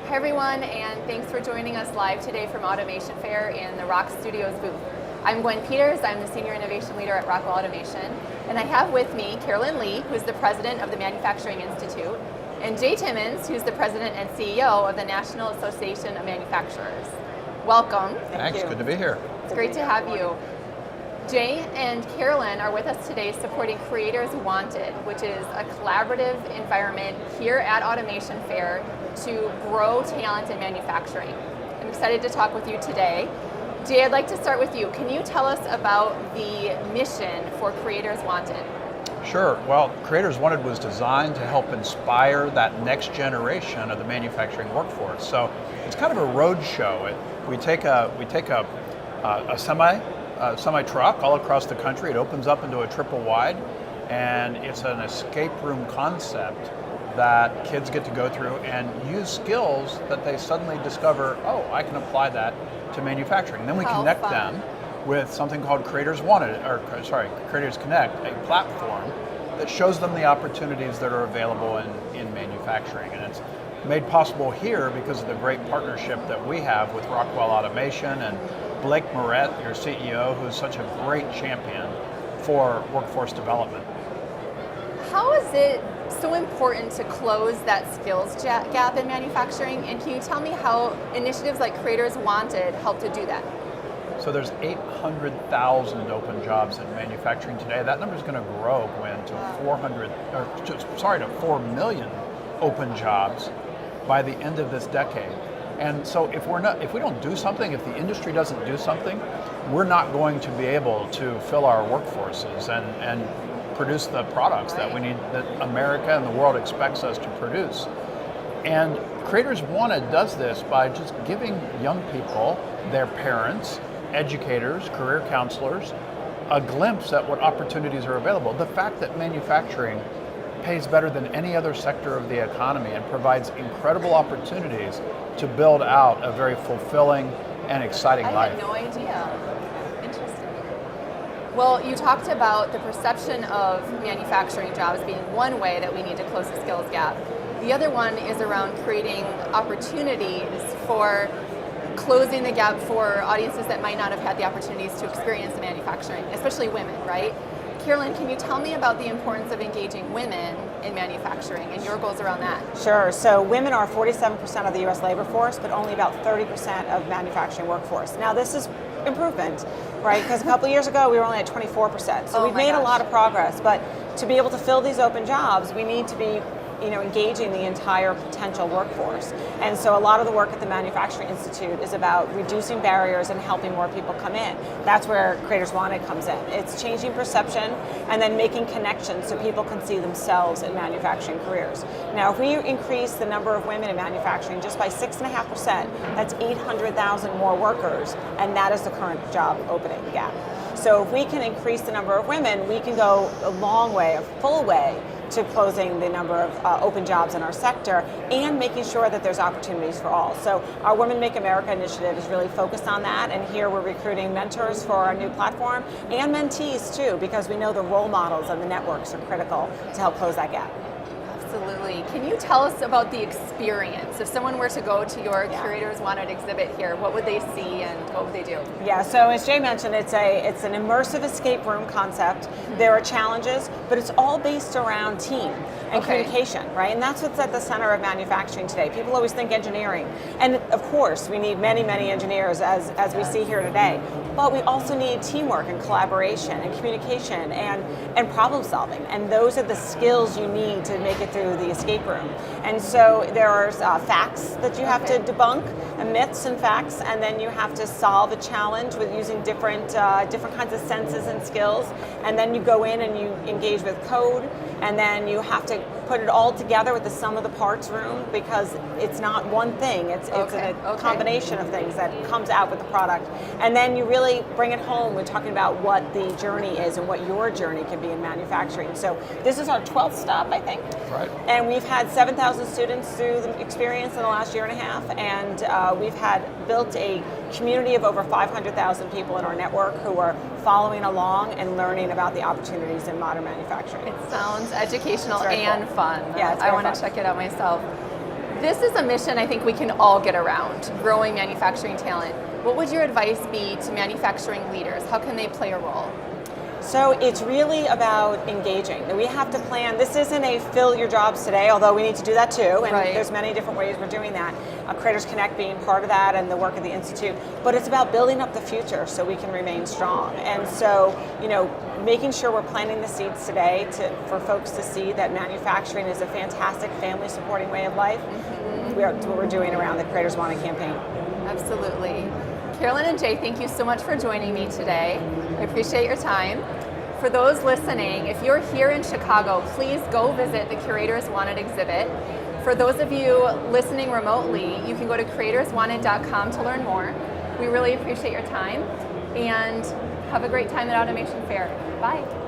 Hi everyone, and thanks for joining us live today from Automation Fair in the Rock Studios booth. I'm Gwen Peters, I'm the Senior Innovation Leader at Rockwell Automation, and I have with me Carolyn Lee, who's the President of the Manufacturing Institute, and Jay Timmons, who's the President and CEO of the National Association of Manufacturers. Welcome. Thanks, good to be here. It's great to have you. Jay and Carolyn are with us today supporting Creators Wanted, which is a collaborative environment here at Automation Fair to grow talent in manufacturing. I'm excited to talk with you today. Jay, I'd like to start with you. Can you tell us about the mission for Creators Wanted? Sure. Well, Creators Wanted was designed to help inspire that next generation of the manufacturing workforce. So it's kind of a road show. We take a semi truck all across the country. It opens up into a triple wide, and it's an escape room concept that kids get to go through and use skills that they suddenly discover, oh, I can apply that to manufacturing. And then we connect them with something called Creators Wanted, Creators Connect, a platform that shows them the opportunities that are available in manufacturing. And it's made possible here because of the great partnership that we have with Rockwell Automation and Blake Moret, your CEO, who's such a great champion for workforce development. How is it so important to close that skills gap in manufacturing? And can you tell me how initiatives like Creators Wanted help to do that? So there's 800,000 open jobs in manufacturing today. That number is going to grow, Gwen, to 4 million open jobs by the end of this decade. And so if we don't do something, if the industry doesn't do something, we're not going to be able to fill our workforces and produce the products that we need, that America and the world expects us to produce. And Creators Wanted does this by just giving young people, their parents, educators, career counselors, a glimpse at what opportunities are available. The fact that manufacturing pays better than any other sector of the economy and provides incredible opportunities to build out a very fulfilling and exciting life. I had no idea. Interesting. Well, you talked about the perception of manufacturing jobs being one way that we need to close the skills gap. The other one is around creating opportunities for closing the gap for audiences that might not have had the opportunities to experience the manufacturing, especially women, right? Carolyn, can you tell me about the importance of engaging women in manufacturing and your goals around that? Sure. So women are 47% of the U.S. labor force, but only about 30% of manufacturing workforce. Now this is improvement, right? Because a couple of years ago we were only at 24%. So we've made a lot of progress, but to be able to fill these open jobs, we need to be engaging the entire potential workforce. And so a lot of the work at the Manufacturing Institute is about reducing barriers and helping more people come in. That's where Creators Wanted comes in. It's changing perception and then making connections so people can see themselves in manufacturing careers. Now, if we increase the number of women in manufacturing just by 6.5%, that's 800,000 more workers, and that is the current job opening gap. So if we can increase the number of women, we can go a long way, a full way, to closing the number of open jobs in our sector and making sure that there's opportunities for all. So our Women Make America initiative is really focused on that, and here we're recruiting mentors for our new platform and mentees too, because we know the role models and the networks are critical to help close that gap. Absolutely. Can you tell us about the experience? If someone were to go to your Creators Wanted exhibit here, what would they see and what would they do? Yeah, so as Jay mentioned, it's an immersive escape room concept. Mm-hmm. There are challenges, but it's all based around team and communication, right? And that's what's at the center of manufacturing today. People always think engineering. And of course, we need many, many engineers as we see here today. But we also need teamwork and collaboration and communication and problem solving. And those are the skills you need to make it through the escape room. And so there are facts that you have to debunk, myths and facts, and then you have to solve a challenge with using different kinds of senses and skills. And then you go in and you engage with code, and then you have to put it all together with the sum of the parts room, because it's not one thing, it's a combination of things that comes out with the product. And then you really bring it home when talking about what the journey is and what your journey can be in manufacturing. So this is our 12th stop, I think. Right. And we've had 7,000 students through the experience in the last year and a half, and we've built a community of over 500,000 people in our network who are following along and learning about the opportunities in modern manufacturing. It sounds educational and fun. Yeah, it's I want to check it out myself. This is a mission I think we can all get around, growing manufacturing talent. What would your advice be to manufacturing leaders? How can they play a role? So it's really about engaging. We have to plan. This isn't a fill your jobs today, although we need to do that too, and right. There's many different ways we're doing that. Creators Connect being part of that and the work of the Institute, but it's about building up the future so we can remain strong. And so, making sure we're planting the seeds today for folks to see that manufacturing is a fantastic family supporting way of life. Mm-hmm. That's what we're doing around the Creators Wanted campaign. Absolutely. Carolyn and Jay, thank you so much for joining me today. I appreciate your time. For those listening, if you're here in Chicago, please go visit the Curators Wanted exhibit. For those of you listening remotely, you can go to creatorswanted.com to learn more. We really appreciate your time, and have a great time at Automation Fair. Bye.